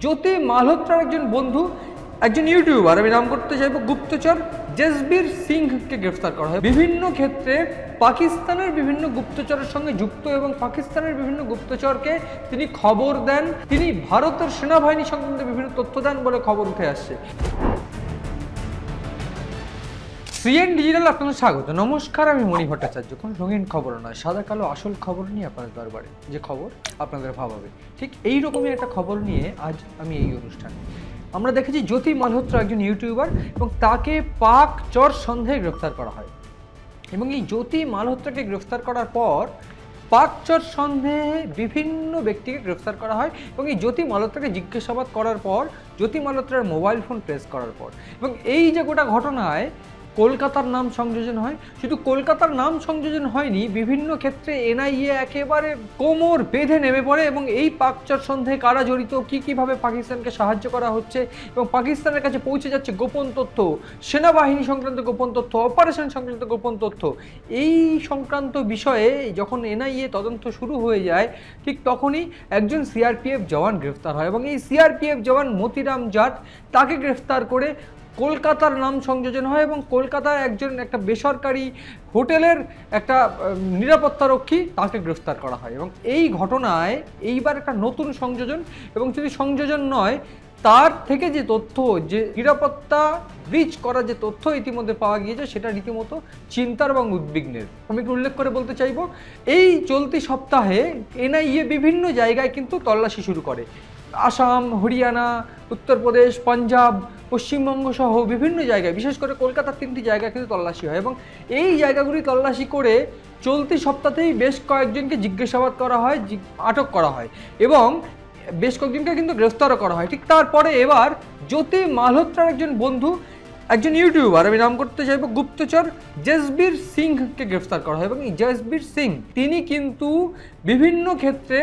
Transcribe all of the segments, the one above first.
জ্যোতি মালহোত্রার একজন বন্ধু, একজন ইউটিউবার, আমি নাম করতে চাইবো গুপ্তচর জসবীর সিংকে গ্রেফতার করা হয়। বিভিন্ন ক্ষেত্রে পাকিস্তানের বিভিন্ন গুপ্তচরের সঙ্গে যুক্ত এবং পাকিস্তানের বিভিন্ন গুপ্তচরকে তিনি খবর দেন, তিনি ভারতের সেনাবাহিনী সংক্রান্ত বিভিন্ন তথ্য দেন বলে খবর উঠে আসছে। সিএন ডিজিটাল আপনাদের স্বাগত। নমস্কার, আমি মণি ভট্টাচার্য। কোনো রঙিন খবর নয়, সাদা কালো আসল খবর নিয়ে আপনাদের দরবারে, যে খবর আপনাদের ভাবাবে। ঠিক এই রকমই একটা খবর নিয়ে আজ আমি এই অনুষ্ঠানে। আমরা দেখেছি জ্যোতি মালহোত্রা একজন ইউটিউবার এবং তাকে পাক চর সন্দেহে গ্রেফতার করা হয়। এবং এই জ্যোতি মালহোত্রাকে গ্রেফতার করার পর পাক চর সন্দেহে বিভিন্ন ব্যক্তিকে গ্রেফতার করা হয় এবং এই জ্যোতি মালহোত্রাকে জিজ্ঞাসাবাদ করার পর জ্যোতি মালহোত্রার মোবাইল ফোন ট্রেস করার পর এবং এই যে গোটা ঘটনায় কলকাতার নাম সংযোজন হয়। শুধু কলকাতার নাম সংযোজন হয়নি, বিভিন্ন ক্ষেত্রে এনআইএ একেবারে কোমর বেঁধে নেমে পড়ে এবং এই পাকচর সন্দেহে কারা জড়িত, কীভাবে পাকিস্তানকে সাহায্য করা হচ্ছে এবং পাকিস্তানের কাছে পৌঁছে যাচ্ছে গোপন তথ্য, সেনাবাহিনী সংক্রান্ত গোপন তথ্য, অপারেশন সংক্রান্ত গোপন তথ্য। এই সংক্রান্ত বিষয়ে যখন এনআইএ তদন্ত শুরু হয়ে যায়, ঠিক তখনই একজন সিআরপিএফ জওয়ান গ্রেফতার হয় এবং এই সিআরপিএফ জওয়ান মতিরাম জাট, তাকে গ্রেফতার করে কলকাতার নাম সংযোজন হয় এবং কলকাতায় একটা বেসরকারি হোটেলের একটা নিরাপত্তারক্ষী, তাকে গ্রেফতার করা হয়। এবং এই ঘটনায় এইবার একটা নতুন সংযোজন, এবং যদি সংযোজন নয়, তার থেকে যে তথ্য, যে নিরাপত্তা ব্রিচ করার যে তথ্য ইতিমধ্যে পাওয়া গিয়েছে, সেটা রীতিমতো চিন্তার এবং উদ্বিগ্নের। আমি একটু উল্লেখ করে বলতে চাইব, এই চলতি সপ্তাহে এনআইএ বিভিন্ন জায়গায় কিন্তু তল্লাশি শুরু করে। আসাম, হরিয়ানা, উত্তরপ্রদেশ, পাঞ্জাব, পশ্চিমবঙ্গ সহ বিভিন্ন জায়গায়, বিশেষ করে কলকাতার 3টি জায়গায় কিন্তু তল্লাশি হয় এবং এই জায়গাগুলি তল্লাশি করে চলতি সপ্তাহেই বেশ কয়েকজনকে জিজ্ঞাসাবাদ করা হয়, আটক করা হয় এবং বেশ কয়েকজনকে কিন্তু গ্রেফতারও করা হয়। ঠিক তারপরে এবার জ্যোতি মালহোত্রার একজন বন্ধু, একজন ইউটিউবার, আমি নাম করতে চাইবো গুপ্তচর জসবীর সিংকে গ্রেফতার করা হয় এবং এই জসবীর সিং, তিনি কিন্তু বিভিন্ন ক্ষেত্রে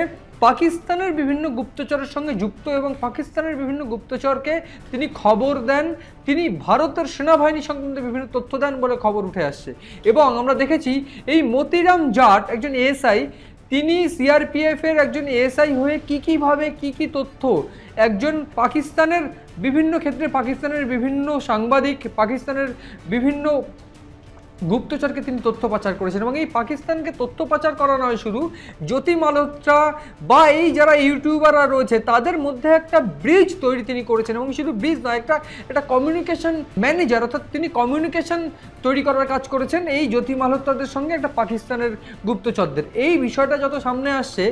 পাকিস্তানের বিভিন্ন গুপ্তচরের সঙ্গে যুক্ত এবং পাকিস্তানের বিভিন্ন গুপ্তচরকে তিনি খবর দেন, তিনি ভারতের সেনাবাহিনী সংক্রান্ত বিভিন্ন তথ্য দেন বলে খবর উঠে আসছে। এবং আমরা দেখেছি এই মতিরাম জাট একজন এএসআই, তিনি সিআরপিএফের একজন এএসআই হয়ে কীভাবে কী তথ্য একজন পাকিস্তানের বিভিন্ন ক্ষেত্রে, পাকিস্তানের বিভিন্ন সাংবাদিক, পাকিস্তানের বিভিন্ন গুপ্তচরকে তিনি তথ্য পাচার করেছেন। এবং এই পাকিস্তানকে তথ্য পাচার করা নয় শুধু, জ্যোতি মালহোত্রা বা এই যারা ইউটিউবাররা রয়েছে তাদের মধ্যে একটা ব্রিজ তৈরি তিনি করেছেন। এবং শুধু ব্রিজ নয়, একটা কমিউনিকেশন ম্যানেজার, অর্থাৎ তিনি কমিউনিকেশন তৈরি করার কাজ করেছেন এই জ্যোতি মালহোত্রাদের সঙ্গে একটা পাকিস্তানের গুপ্তচরদের। এই বিষয়টা যত সামনে আসছে,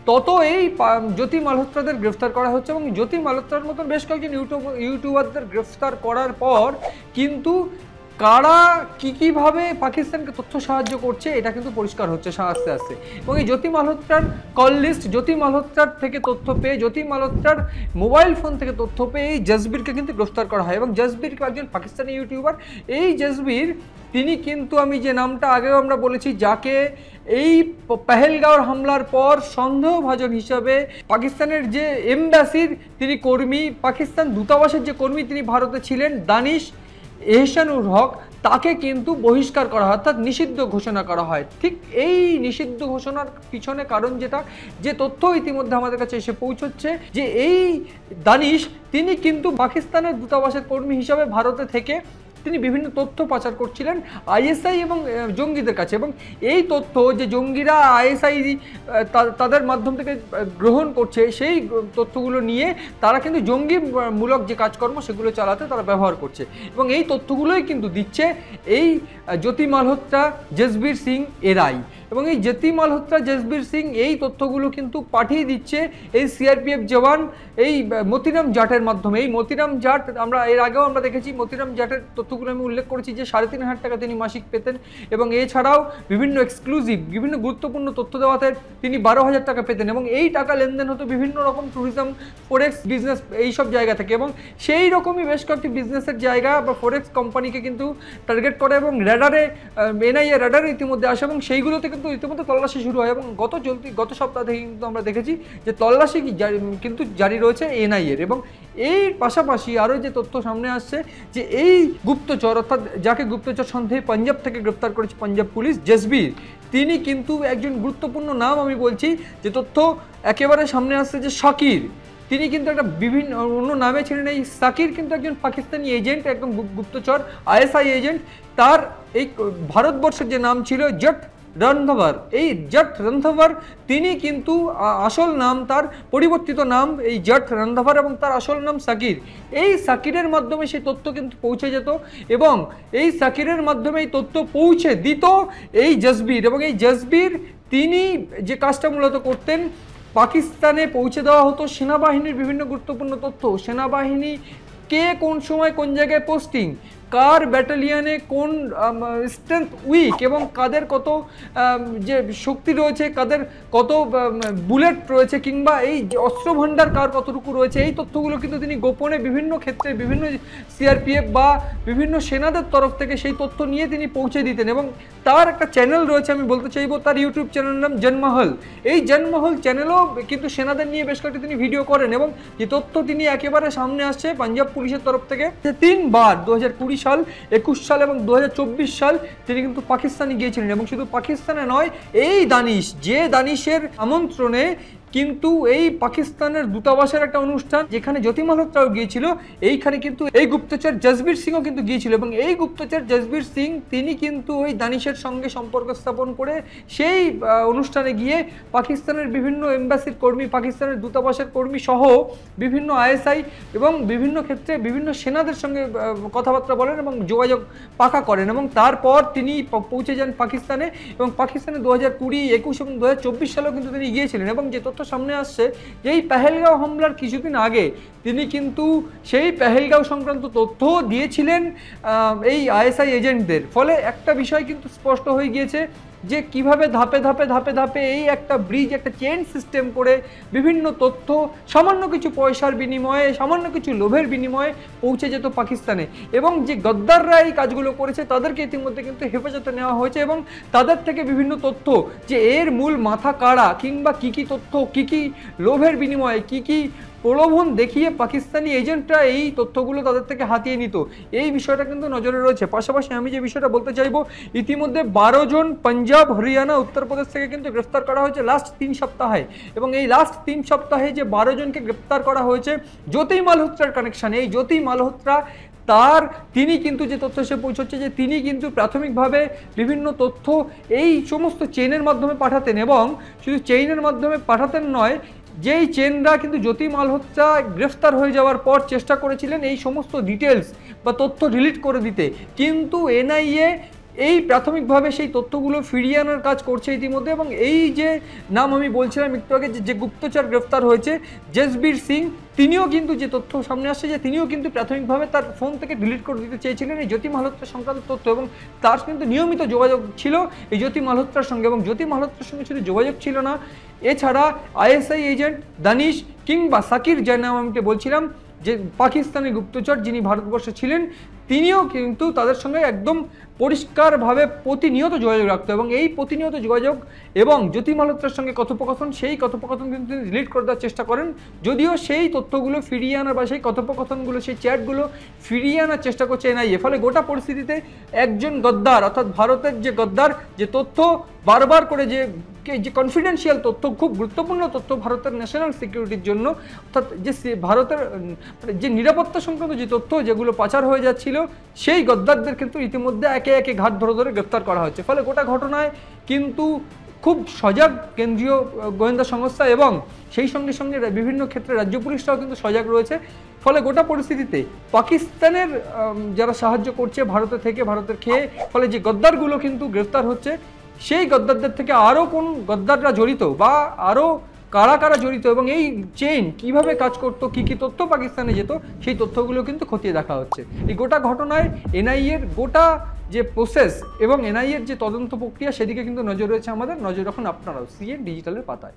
তত এই জ্যোতি মালহোত্রাদের গ্রেফতার করা হচ্ছে এবং জ্যোতি মালহোত্রার মতো বেশ কয়েকজন ইউটিউবারদের গ্রেফতার করার পর কিন্তু কারা কীভাবে পাকিস্তানকে তথ্য সাহায্য করছে, এটা কিন্তু পরিষ্কার হচ্ছে আস্তে আস্তে। এবং এই জ্যোতি মালহোত্রার কল লিস্ট, জ্যোতি মালহোত্রার থেকে তথ্য পেয়ে, জ্যোতি মালহোত্রার মোবাইল ফোন থেকে তথ্য পেয়ে এই জসবীরকে কিন্তু গ্রেফতার করা হয়। এবং জসবীর একজন পাকিস্তানি ইউটিউবার। এই জসবীর, তিনি কিন্তু, আমি যে নামটা আগেও আমরা বলেছি, যাকে এই পেহেলগাঁওর হামলার পর সন্দেহভাজন হিসাবে পাকিস্তানের যে এমবাসির তিনি কর্মী, পাকিস্তান দূতাবাসের যে কর্মী তিনি ভারতে ছিলেন, দানিশ এহসানুর হক, তাকে কিন্তু বহিষ্কার করা হয়, অর্থাৎ নিষিদ্ধ ঘোষণা করা হয়। ঠিক এই নিষিদ্ধ ঘোষণার পিছনে কারণ যে তথ্য ইতিমধ্যে আমাদের কাছে এসে পৌঁছচ্ছে, যে এই দানিশ, তিনি কিন্তু পাকিস্তানের দূতাবাসের কর্মী হিসাবে ভারতে থেকে তিনি বিভিন্ন তথ্য পাচার করছিলেন আইএসআই এবং জঙ্গিদের কাছে। এবং এই তথ্য যে জঙ্গিরা আইএসআই তাদের মাধ্যম থেকে গ্রহণ করছে, সেই তথ্যগুলো নিয়ে তারা কিন্তু জঙ্গিমূলক যে কাজকর্ম সেগুলো চালাতে তারা ব্যবহার করছে। এবং এই তথ্যগুলোই কিন্তু দিচ্ছে এই জ্যোতি মালহোত্রা, জসবীর সিং এরাই। এবং এই জ্যোতি মালহোত্রা, জসবীর সিং এই তথ্যগুলো কিন্তু পাঠিয়ে দিচ্ছে এই সিআরপিএফ জওয়ান এই মতিরাম জাটের মাধ্যমে। এই মতিরাম জাট, আমরা এর আগেও আমরা দেখেছি মতিরাম জাটের তথ্যগুলো আমি উল্লেখ করেছি যে 3,500 টাকা তিনি মাসিক পেতেন এবং এছাড়াও বিভিন্ন এক্সক্লুসিভ, বিভিন্ন গুরুত্বপূর্ণ তথ্য দেওয়াতে তিনি 12,000 টাকা পেতেন এবং এই টাকা লেনদেন হতো বিভিন্ন রকম ট্যুরিজম, ফরেক্স বিজনেস, এইসব জায়গা থেকে। এবং সেই রকমই বেশ কয়েকটি বিজনেসের জায়গা বা ফরেক্স কোম্পানিকে কিন্তু টার্গেট করে এবং র্যাডারে, এনআইএ র্যাডারে ইতিমধ্যে আসে এবং সেইগুলোতে কিন্তু ইতিমধ্যে তল্লাশি শুরু হয়। এবং গত সপ্তাহ থেকে কিন্তু আমরা দেখেছি যে তল্লাশি কিন্তু জারি রয়েছে এনআইএর। এবং এর পাশাপাশি আরও যে তথ্য সামনে আসছে, যে এই গুপ্তচর, অর্থাৎ যাকে গুপ্তচর সন্দেহে পাঞ্জাব থেকে গ্রেফতার করেছে পাঞ্জাব পুলিশ, জসবীর, তিনি কিন্তু একজন গুরুত্বপূর্ণ নাম। আমি বলছি যে তথ্য একেবারে সামনে আসছে যে শাকির, তিনি কিন্তু একটা বিভিন্ন অন্য নামে ছিলেন। এই সাকির কিন্তু একজন পাকিস্তানি এজেন্ট, একদম গুপ্তচর, আইএসআই এজেন্ট। তার এই ভারতবর্ষের যে নাম ছিল জট রন্ধবর, এই জট রন্ধবর তিনি কিন্তু আসল নাম, তার পরিবর্তিত নাম এই জট রন্ধবর, এবং তার আসল নাম সাকির। এই সাকিরের মাধ্যমে সেই তথ্য কিন্তু পৌঁছে যেত, এবং এই সাকিরের মাধ্যমে এই তথ্য পৌঁছে দিত এই জসবীর। এবং এই জসবীর তিনি যে কাজটা মূলত করতেন, পাকিস্তানে পৌঁছে দেওয়া হতো সেনাবাহিনীর বিভিন্ন গুরুত্বপূর্ণ তথ্য, সেনাবাহিনী কে কোন সময় কোন জায়গায় পোস্টিং, কার ব্যাটালিয়নে কোন স্ট্রেংথ উইক, এবং কাদের কত যে শক্তি রয়েছে, কাদের কত বুলেট রয়েছে, কিংবা এই অস্ত্র ভাণ্ডার কার কতটুকু রয়েছে, এই তথ্যগুলো কিন্তু তিনি গোপনে বিভিন্ন ক্ষেত্রে বিভিন্ন সিআরপিএফ বা বিভিন্ন সেনাদের তরফ থেকে সেই তথ্য নিয়ে তিনি পৌঁছে দিতেন। এবং তার একটা চ্যানেল রয়েছে, আমি বলতে চাইবো তার ইউটিউব চ্যানেলের নাম জনমহল। এই জনমহল চ্যানেলও কিন্তু সেনাদের নিয়ে বেশ কয়েকটি তিনি ভিডিও করেন, এবং যে তথ্য তিনি একেবারে সামনে আসছে পাঞ্জাব পুলিশের তরফ থেকে, 3বার 2020 সাল, 21 সাল এবং 2024 সাল তিনি কিন্তু পাকিস্তানে গিয়েছিলেন। এবং শুধু পাকিস্তানে নয়, এই দানিশের আমন্ত্রণে কিন্তু এই পাকিস্তানের দূতাবাসের একটা অনুষ্ঠান যেখানে জ্যোতি মালহোত্রাও গিয়েছিল, এইখানে কিন্তু এই গুপ্তচর জসবীর সিংও কিন্তু গিয়েছিল। এবং এই গুপ্তচর জসবীর সিং তিনি কিন্তু ওই দানিশের সঙ্গে সম্পর্ক স্থাপন করে সেই অনুষ্ঠানে গিয়ে পাকিস্তানের বিভিন্ন এম্বাসির কর্মী, পাকিস্তানের দূতাবাসের কর্মী সহ বিভিন্ন আইএসআই এবং বিভিন্ন ক্ষেত্রে বিভিন্ন সেনাদের সঙ্গে কথাবার্তা বলেন এবং যোগাযোগ পাকা করেন। এবং তারপর তিনি পৌঁছে যান পাকিস্তানে, এবং পাকিস্তানে 2020, 21 এবং 2024 সালেও কিন্তু তিনি গিয়েছিলেন। এবং যে তথ্য সামনে আসছে যে এই পেহেলগাঁও হামলার কিছুদিন আগে তিনি কিন্তু সেই পেহেলগাঁও সংক্রান্ত তথ্য দিয়েছিলেন এই আইএসআই এজেন্টদের। ফলে একটা বিষয় কিন্তু স্পষ্ট হয়ে গিয়েছে যে কিভাবে ধাপে ধাপে ধাপে ধাপে এই একটা ব্রিজ, একটা চেইন সিস্টেম করে বিভিন্ন তথ্য সামান্য কিছু পয়সার বিনিময়ে, সামান্য কিছু লোভের বিনিময়ে পৌঁছে যেত পাকিস্তানে। এবং যে গদ্দাররা এই কাজগুলো করেছে তাদেরকে ইতিমধ্যে কিন্তু হেফাজতে নেওয়া হয়েছে, এবং তাদের থেকে বিভিন্ন তথ্য যে এর মূল মাথা কারা, কিংবা কী কী তথ্য, কী কী লোভের বিনিময়ে, কী কী প্রলোভন দেখিয়ে পাকিস্তানি এজেন্টরা এই তথ্যগুলো তাদের থেকে হাতিয়ে নিত, এই বিষয়টা কিন্তু নজরে রয়েছে। পাশাপাশি আমি যে বিষয়টা বলতে চাইবো, ইতিমধ্যে 12 জন পাঞ্জাব, হরিয়ানা, উত্তরপ্রদেশ থেকে কিন্তু গ্রেফতার করা হয়েছে লাস্ট 3 সপ্তাহে। এবং এই লাস্ট 3 সপ্তাহে যে 12 জনকে গ্রেফতার করা হয়েছে জ্যোতি মালহোত্রার কানেকশানে, এই জ্যোতি মালহোত্রা তিনি কিন্তু যে তথ্য এসে পৌঁছচ্ছে যে তিনি কিন্তু প্রাথমিকভাবে বিভিন্ন তথ্য এই সমস্ত চেইনের মাধ্যমে পাঠাতেন, এবং শুধু চেইনের মাধ্যমে পাঠাতেন নয়, যেই চেনরা কিন্তু জ্যোতি মালহোত্রা গ্রেফতার হয়ে যাওয়ার পর চেষ্টা করেছিলেন এই সমস্ত ডিটেলস বা তথ্য ডিলিট করে দিতে, কিন্তু এনআইএ এই প্রাথমিকভাবে সেই তথ্যগুলো ফিরিয়ে আনার কাজ করছে ইতিমধ্যে। এবং এই যে নাম আমি বলছিলাম একটু আগে, যে গুপ্তচর গ্রেফতার হয়েছে জসবীর সিং, তিনিও কিন্তু যে তথ্য সামনে আসছে যে তিনিও কিন্তু প্রাথমিকভাবে তার ফোন থেকে ডিলিট করে দিতে চেয়েছিলেন এই জ্যোতি মালহোত্রা সংক্রান্ত তথ্য, এবং তার কিন্তু নিয়মিত যোগাযোগ ছিল এই জ্যোতি মালহোত্রার সঙ্গে। এবং জ্যোতি মালহোত্রার সঙ্গে শুধু যোগাযোগ ছিল না, এছাড়া আইএসআই এজেন্ট দানিশ কিংবা সাকির, যার নাম আমি বলছিলাম, যে পাকিস্তানি গুপ্তচর যিনি ভারতবর্ষে ছিলেন, তিনিও কিন্তু তাদের সঙ্গে একদম পরিষ্কারভাবে প্রতিনিয়ত যোগাযোগ রাখতো। এবং এই প্রতিনিয়ত যোগাযোগ এবং জ্যোতি মালহোত্রার সঙ্গে কথোপকথন, সেই কথোপকথন কিন্তু তিনি ডিলিট করে দেওয়ার চেষ্টা করেন, যদিও সেই তথ্যগুলো ফিরিয়ে আনার বা সেই কথোপকথনগুলো, সেই চ্যাটগুলো ফিরিয়ে আনার চেষ্টা করছে এনআইএ। ফলে গোটা পরিস্থিতিতে একজন গদ্দার, অর্থাৎ ভারতের যে গদ্দার, যে তথ্য বারবার করে যে কনফিডেন্সিয়াল তথ্য, খুব গুরুত্বপূর্ণ তথ্য ভারতের ন্যাশনাল সিকিউরিটির জন্য, অর্থাৎ যে ভারতের যে নিরাপত্তা সংক্রান্ত যে তথ্য যেগুলো পাচার হয়ে যাচ্ছিল, সেই গদ্দারদের কিন্তু ইতিমধ্যে একে একে ঘাট ধরে ধরে গ্রেফতার করা হচ্ছে। ফলে গোটা ঘটনায় কিন্তু খুব সজাগ কেন্দ্রীয় গোয়েন্দা সংস্থা, এবং সেই সঙ্গে সঙ্গে বিভিন্ন ক্ষেত্রে রাজ্য পুলিশরাও কিন্তু সজাগ রয়েছে। ফলে গোটা পরিস্থিতিতে পাকিস্তানের যারা সাহায্য করছে ভারতের থেকে, ভারতের খেয়ে, ফলে যে গদ্দারগুলো কিন্তু গ্রেফতার হচ্ছে, সেই গদ্দারদের থেকে আরও কোন গদ্দাররা জড়িত বা আরও কারা কারা জড়িত, এবং এই চেইন কিভাবে কাজ করতো, কী কী তথ্য পাকিস্তানে যেত, সেই তথ্যগুলো কিন্তু খতিয়ে দেখা হচ্ছে। এই গোটা ঘটনায় এনআইএর গোটা যে প্রসেস এবং এনআইএর যে তদন্ত প্রক্রিয়া, সেদিকে কিন্তু নজর রয়েছে আমাদের। নজর রাখুন আপনারাও সিএন ডিজিটালের পাতায়।